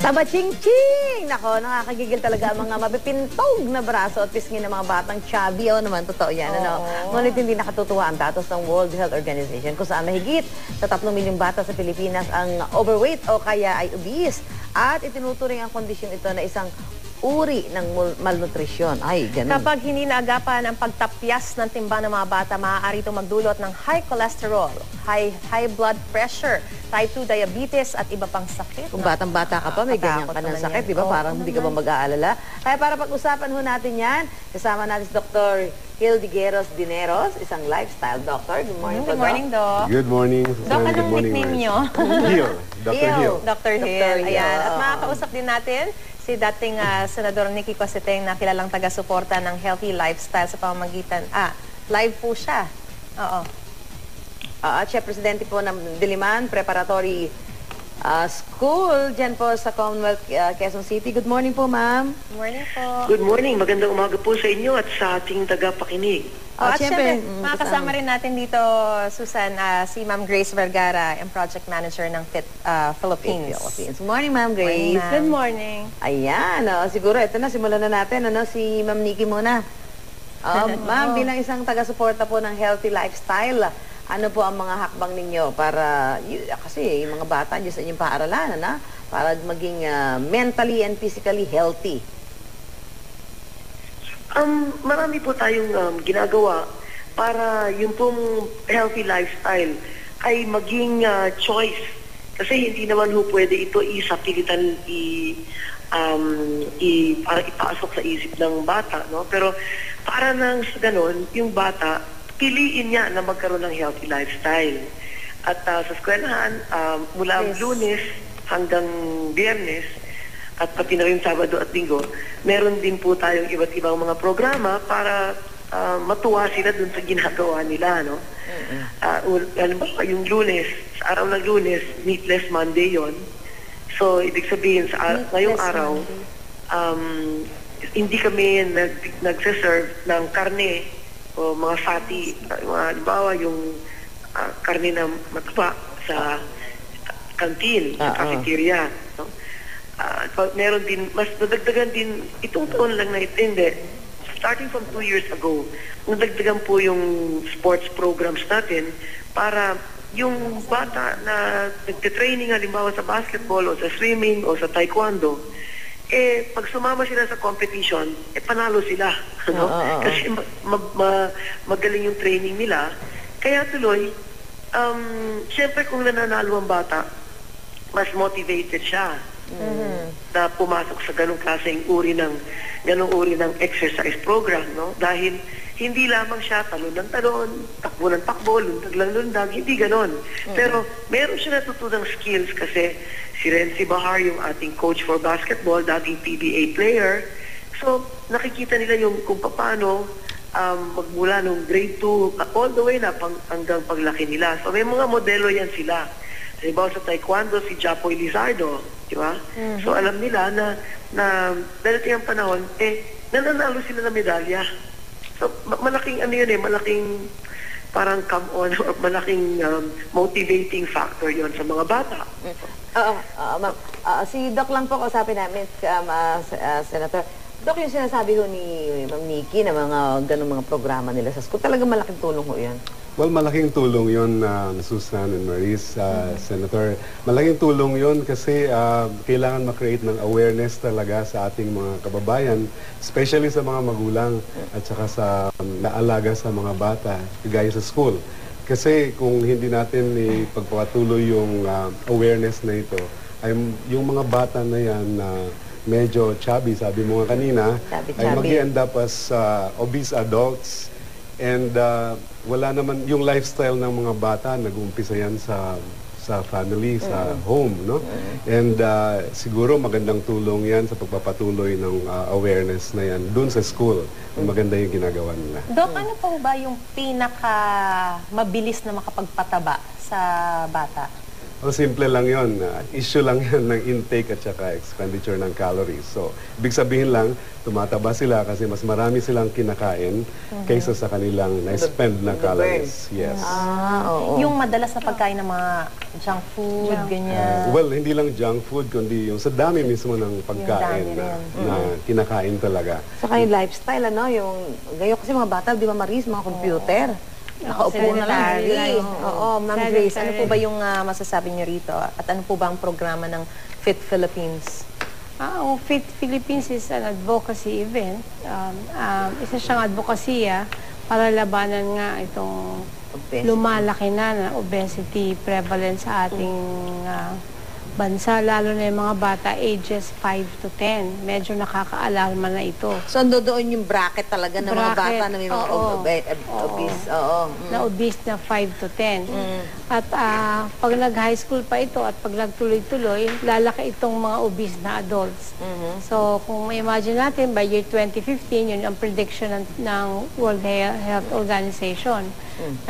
Taba-ching-ching! Nako, nakakagigil talaga ang mga mapipintog na braso at pisngi ng mga batang chubby. O naman, totoo yan. Ano? Ngunit hindi nakatutuwa ang datos ng World Health Organization kung saan mahigit sa 3 milyong bata sa Pilipinas ang overweight o kaya ay obese. At itinuturing ang kondisyong ito na isang uri ng malnutrisyon. Ay, ganun. Kapag hindi naagapan ang pagtapyas ng timbang ng mga bata, maaari itong magdulot ng high cholesterol, high blood pressure, type 2 diabetes at iba pang sakit. Kung batang-bata ka pa, may ganyan ka ng sakit, di ba? Parang hindi ka ba mag-aalala? Kaya para pag-usapan ho natin yan, kasama natin si Dr. Hildigueros Dineros, isang lifestyle doctor. Good morning, Good morning, Doc. Good morning, Doc, Susan. Good anong morning, nickname nyo? Hill. Dr. Hill. Dr. Hill. Ayan. At makakausap din natin si dating Senador Nicky Cositeng na kilalang taga-suporta ng healthy lifestyle sa pamamagitan. Live po siya. Oo. At siya, presidente po ng Diliman Preparatory School, dyan po sa Commonwealth, Quezon City. Good morning po, ma'am. Good morning po. Good morning. Magandang umaga po sa inyo at sa ating tagapakinig. At syempre, syempre, makakasama rin natin dito, Susan, si Ma'am Grace Vergara, ang project manager ng FIT Philippines. Good morning, ma'am Grace. Good morning. Ayan, siguro ito na, simulan na natin. Si Ma'am Nicky muna. Ma'am, bilang isang taga-suporta po ng healthy lifestyle, ano po ang mga hakbang ninyo para, kasi yung mga bata dyan sa inyong paaralan, para maging mentally and physically healthy? Marami po tayong ginagawa para yung pong healthy lifestyle ay maging choice. Kasi hindi naman ho pwede ito isapilitan para ipasok sa isip ng bata, no? Pero para nang sa ganon, yung bata, piliin niya na magkaroon ng healthy lifestyle. At sa eskwelahan, mula Lunes hanggang Biyernes, at pati na rin Sabado at Linggo, meron din po tayong iba't ibang mga programa para matuwa sila dun sa ginagawa nila, no? Yung Lunes, sa araw ng Lunes, Meatless Monday yon. So, ibig sabihin, ngayong araw, hindi kami nagsiserve ng karne o mga fatty, halimbawa yung karne na mataba sa canteen, sa cafeteria, no? Meron din, mas nadagdagan din, itong taon lang na ito, hindi. Starting from 2 years ago, nadagdagan po yung sports programs natin para yung bata na nagtitraining halimbawa sa basketball o sa swimming o sa taekwondo, pag sumama sila sa competition, panalo sila. No? Kasi magaling yung training nila. Kaya tuloy, syempre kung nananalo ang bata, mas motivated siya na pumasok sa ganong klaseng uri ng exercise program, no? Dahil hindi lamang siya talon ng talon, takbo ng takbo, lundag lang lundag, hindi ganon. Pero meron siya natutunang skills kasi si Renzi Bahar, yung ating coach for basketball, dating PBA player. So, nakikita nila yung kung paano magmula nung grade 2 all the way na hanggang paglaki nila. So, may mga modelo yan sila. Halimbawa sa taekwondo, si Japoy Lizardo, di ba? So, alam nila na darating ang panahon, nananalo sila ng medalya. So, malaking malaking parang come on, or malaking motivating factor yon sa mga bata. Si Doc lang po kausapin namin, Senator. Doc, yung sinasabi ho ni Ma'am Nicky na mga ganong mga programa nila sa school, talagang malaking tulong ho yan. Well, malaking tulong yun, Susan and Maris, Senator. Malaking tulong yun kasi kailangan ma-create ng awareness talaga sa ating mga kababayan, especially sa mga magulang at saka sa naalaga sa mga bata, gaya sa school. Kasi kung hindi natin ipagpapatuloy yung awareness na ito, ay yung mga bata na yan na medyo chubby, sabi mo nga kanina, ay mag-end up as obese adults. And wala naman, yung lifestyle ng mga bata, nag-uumpisa yan sa family, sa home, no? And siguro magandang tulong yan sa pagpapatuloy ng awareness na yan dun sa school. Maganda yung ginagawa nila. Doc, ano po ba yung pinaka-mabilis na makapagpataba sa bata? Simple lang yon. Issue lang yan ng intake at saka expenditure ng calories. So, ibig sabihin lang, tumataba sila kasi mas marami silang kinakain kaysa sa kanilang na-spend na calories. Yes. Yung madalas na pagkain ng mga junk food, ganyan? Well, hindi lang junk food, kundi yung sa dami mismo ng pagkain Yung dami na kinakain talaga. Saka yung lifestyle, ano, yung, ngayon kasi mga bata, di ba Maris, mga computer. Nakaupo na lang. Sedentary. Oo, Ma'am Sedentary. Grace. Ano po ba yung masasabi niyo rito? At ano po ba ang programa ng Fit Philippines? Ang Fit Philippines is an advocacy event. Isa siyang advokasya para labanan nga itong Obesity. lumalaki na obesity prevalence sa ating bansa, lalo na yung mga bata ages 5 to 10. Medyo nakakaalarma na ito. So, doon yung bracket talaga ng mga Bracket, bata na may mga oo. obese. Oo. Na obese na 5 to 10. At pag nag-high school pa ito at pag nagtuloy-tuloy, lalaki itong mga obese na adults. So, kung ma-imagine natin, by year 2015, yun ang prediction ng World Health Organization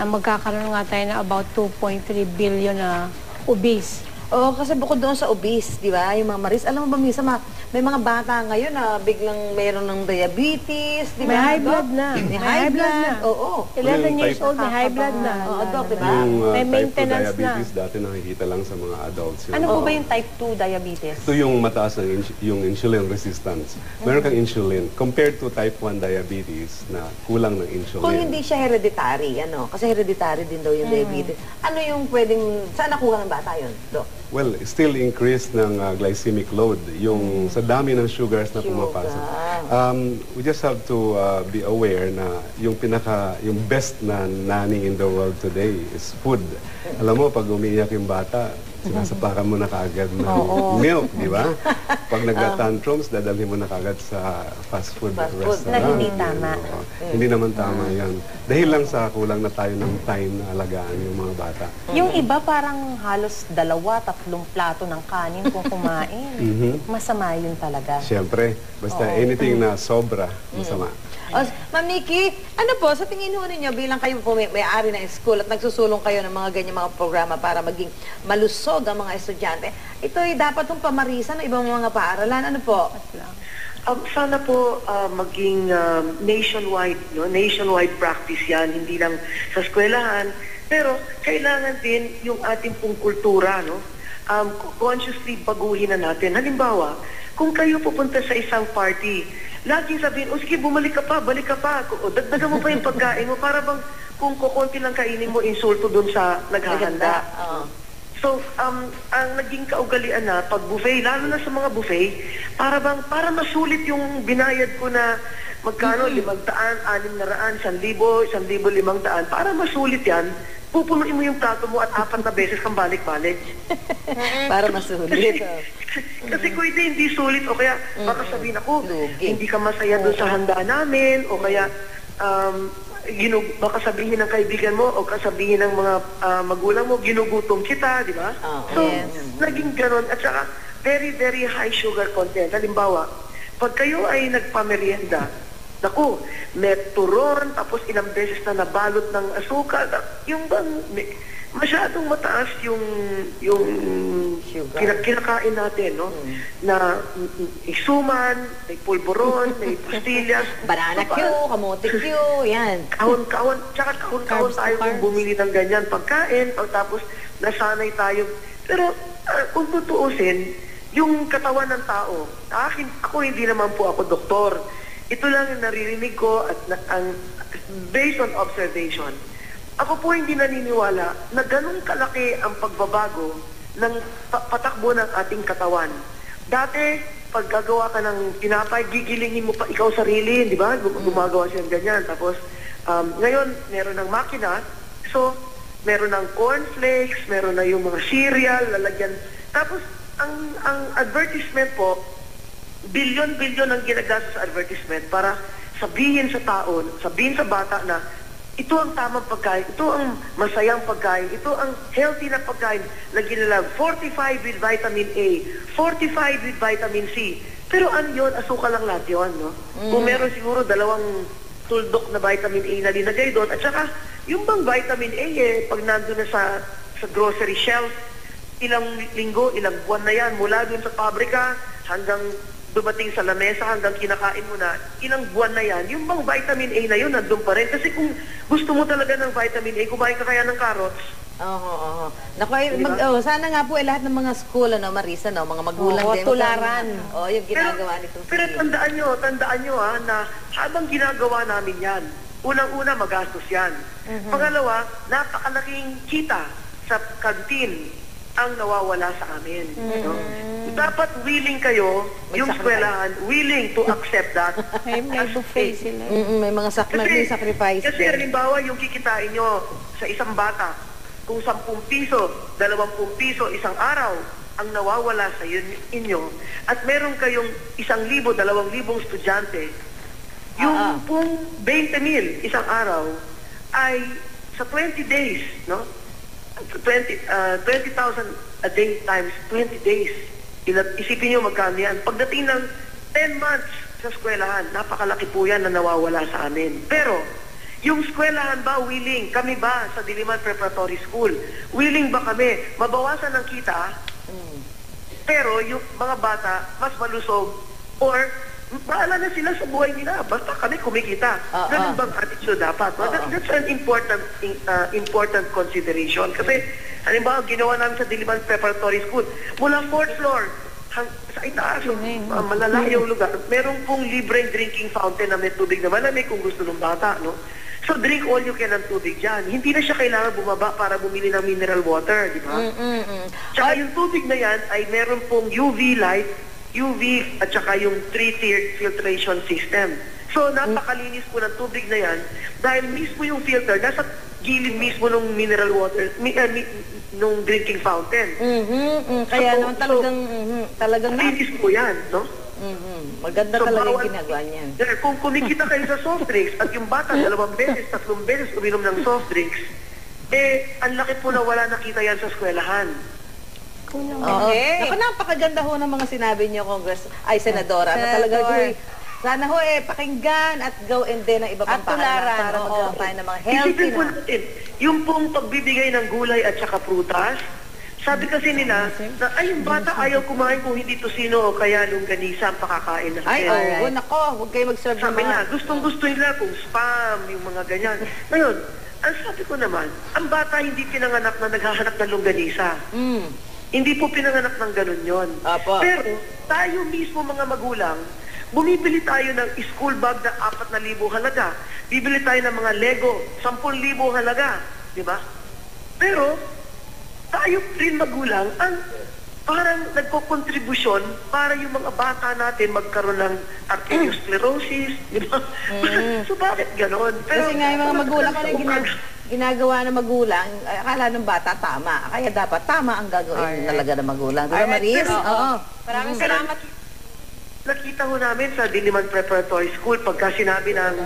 na magkakaroon nga tayo na about 2.3 billion na obese. Oo, kasi bukod doon sa obese, di ba? Yung mga Maris, alam mo ba minsan may mga bata ngayon na biglang mayroon ng diabetes, di ba? May high blood na. May high blood na. Oo. 11 years type- old, may high blood na. Oo, Doc, di ba? Yung May type 2 maintenance diabetes, dati nakikita lang sa mga adults. Yun. Ano po ba yung type 2 diabetes? Ito yung mataas ng yung insulin resistance. Meron kang insulin compared to type 1 diabetes na kulang ng insulin. Kung hindi siya hereditary, ano? Kasi hereditary din daw yung diabetes. Ano yung pwedeng, saan nakuha ng bata yun, Doc? Well, still increase ng glycemic load. Yung sa dami ng sugars na pumapasok. We just have to be aware na yung best na nanny in the world today is food. Alam mo, pag umiiyak yung bata, sinasapakan mo na kaagad ng milk, di ba? Pag nagka-tantrums, dadalhin mo na kaagad sa fast food restaurant. Na hindi tama. Oo. Hindi naman tama yan. Dahil lang sa kulang na tayo ng time na alagaan yung mga bata. Yung iba parang halos 2-3 plato ng kanin kung kumain. Masama yun talaga. Siyempre, basta anything na sobra, masama. O, Ma'am Nikki, ano po, sa tingin ho ninyo, bilang kayo po may-ari ng school at nagsusulong kayo ng mga ganyan mga programa para maging malusog ang mga estudyante, ito ay dapat yung pamarisan ng ibang mga paaralan. Ano po? Sana po maging nationwide, no? Nationwide practice yan, hindi lang sa eskwelahan. Pero kailangan din yung ating pong kultura, no? Consciously baguhin na natin. Halimbawa, kung kayo pupunta sa isang party, laging sabihin, o sige, bumalik ka pa, balik ka pa. O dagdagan mo pa yung pagkain mo para bang kung kukunti lang kainin mo, insulto dun sa naghahanda. So, ang naging kaugalian na pag buffet, lalo na sa mga buffet, para masulit yung binayad ko na magkano, 500, 600, 1,000, 1,500, para masulit yan, pupunuin mo yung plato mo at 4 na beses kang balik-balik. Para masulit. Kasi kung hindi sulit, o kaya baka sabihin ako, hindi ka masaya doon sa handa namin, o kaya baka sabihin ng kaibigan mo o kasabihin ng mga magulang mo, ginugutom kita, di ba? So, naging ganon. At saka, very, very high sugar content. Halimbawa, pag kayo ay nagpamerienda, naku, may turon, tapos ilang beses na nabalot ng asukal, yung bang, masyadong mataas yung kinakain natin, no? Na isuman, may pulburon, may pastillas. Banana Q, kamote Q, yan. Kahon-kahon, tsaka kahon-kahon tayo kung bumili ng ganyan pagkain, tapos nasanay tayo. Pero kung tutuusin, yung katawan ng tao, ako hindi naman po ako doktor. Ito lang yung naririnig ko at based on observation. Ako po hindi naniniwala na ganun kalaki ang pagbabago ng patakbo ng ating katawan. Dati, pag gagawa ka ng tinapay, gigilingin mo pa ikaw sarili, di ba? Gumagawa siya ng ganyan. Tapos, ngayon, meron ng makina. So, meron ng cornflakes, meron na yung mga cereal, lalagyan. Tapos, ang advertisement po, bilyon-bilyon ang ginagastos sa advertisement para sabihin sa tao, sabihin sa bata na ito ang tamang pagkain, ito ang masayang pagkain, ito ang healthy na pagkain na ginalaw, fortified with vitamin A, fortified with vitamin C. Pero ano yun? Asukal lang lahat yun, no? Kung meron siguro 2 tuldok na vitamin A na linagay doon, at saka yung bang vitamin A, pag nandun na sa grocery shelf, ilang linggo, ilang buwan na yan, mula doon sa pabrika hanggang dumating sa lamesa hanggang kinakain mo na, ilang buwan na yan, yung bang vitamin A na yun, nandun pa rin. Kasi kung gusto mo talaga ng vitamin A, kumain ka kaya ng carrots. Oo. Naku, sana nga po lahat ng mga school, Marisa, mga magulang din. Tularan. Yung ginagawa nitong Pero tandaan nyo na habang ginagawa namin yan, unang-una magastos yan. Pangalawa, napakalaking kita sa kantin ang nawawala sa amin. No? Dapat willing kayo, yung eskwelahan, willing to accept that. May buffet sila. May mga sacrifice. Kasi halimbawa, yung kikitain nyo sa isang bata, kung 10 piso, 20 piso isang araw, ang nawawala sa inyo, at meron kayong 1,000, 2,000 estudyante, yung pong 20,000 isang araw ay sa 20 days, no? 20,000 a day times 20 days. Isipin nyo magkano yan. Pagdating ng 10 months sa eskwelahan, napakalaki po yan na nawawala sa amin. Pero, yung eskwelahan ba willing? Kami ba sa Diliman Preparatory School? Willing ba kami? Mabawasan ng kita, pero yung mga bata mas malusog or bahala na sila sa buhay nila. Basta kami kumikita. Ganun bang attitude dapat? That's an important consideration. Kasi, halimbawa, ginawa namin sa Diliman Preparatory School, mula 4th floor, sa itaas, malalayong lugar, meron pong libreng drinking fountain na may tubig na malamig kung gusto ng bata, no? So, drink all you can ng tubig dyan. Hindi na siya kailangan bumaba para bumili ng mineral water, di ba? Tsaka yung tubig na yan ay meron pong UV light, UV at saka yung 3-tiered filtration system. So, napakalinis po ng tubig na yan dahil mismo yung filter nasa gilid mismo ng mineral water, nung drinking fountain. Kaya naman talagang linis po yan, no? Maganda talaga yung ginagawa niyan. Kung kumikita kayo sa soft drinks at yung bata 2 beses, 3 beses uminom ng soft drinks, ang laki po na wala nakita yan sa eskwelahan. Okay. Naku, napakaganda ho ng mga sinabi niyo, Senadora. Na talaga, sana ho pakinggan at gawin din ng iba pang tularan para magkaroon tayo ng mga healthy Isipin po natin, yung pong pagbibigay ng gulay at saka prutas, sabi kasi nila, na yung bata ayaw kumain kung hindi tosino o kaya longganisa ang pakakain natin. Nako, huwag kayo mag-serve ng Sabi na, gustong-gusto nila kung spam, yung mga ganyan. Ngayon, ang sabi ko naman, ang bata hindi pinanganak na naghahanap ng longganisa. Hindi po pinanganak ng ganun yon. Pero tayo mismo mga magulang, bumibili tayo ng school bag na 4,000 halaga. Bibili tayo ng mga Lego, 10,000 halaga. Di ba? Pero, tayo rin magulang, ang parang nagko-kontribusyon para yung mga bata natin magkaroon ng arteriosclerosis. Di ba? So, bakit ganon? Kasi nga yung mga magulang ginagawa ng magulang, akala ng bata tama. Kaya dapat tama ang gagawin talaga ng magulang. Diba, Maris? Oo. Maraming salamat. Nakita ho namin sa Diliman Preparatory School pagka sinabi ng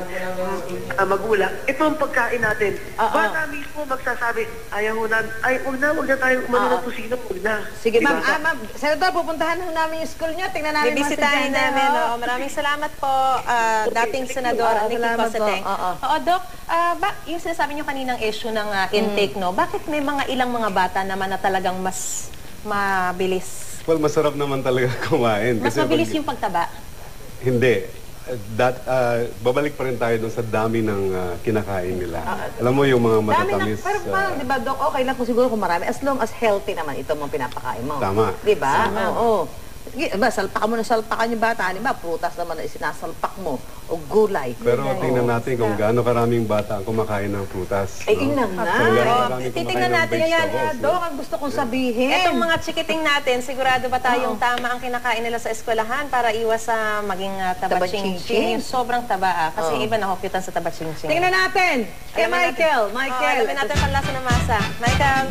magulang, ito ang pagkain natin. Bata mismo magsasabi, ayaw na, huwag na tayo umano ng tusino, huwag na. Sige, ma'am. Senador, pupuntahan ho namin yung school niyo. Tingnan namin bibisitahin namin. Maraming salamat po, dating Senador Nikki Cosseteng. Doc, yung sinasabi niyo kaninang issue ng intake, no? Bakit may ilang mga bata naman na talagang mas mabilis? Well, masarap naman talaga kumain. Mas mabilis yung pagtaba? Hindi. Babalik pa rin tayo dun sa dami ng kinakain nila. Alam mo yung mga matatamis. Pero parang, di ba, Doc, okay lang kung siguro kung marami. As long as healthy naman itong mga pinapakain mo. Tama. Di ba? Oo. Salpakan mo na salpakan yung bata. Di ba, prutas naman na sinasalpak mo. O gulay. Pero tingnan natin kung gaano karaming bata ang kumakain ng prutas. Yun lang na. Titingnan natin yan. Doc, ang gusto kong sabihin. Etong mga chikiting natin, sigurado ba tayong tama ang kinakain nila sa eskwelahan para iwas sa maging taba-ching-ching? Yung sobrang taba kasi iba nahokyutan sa taba-ching-ching. Tingnan natin. Kay Michael. Alamin natin panlasa ng masa. Michael.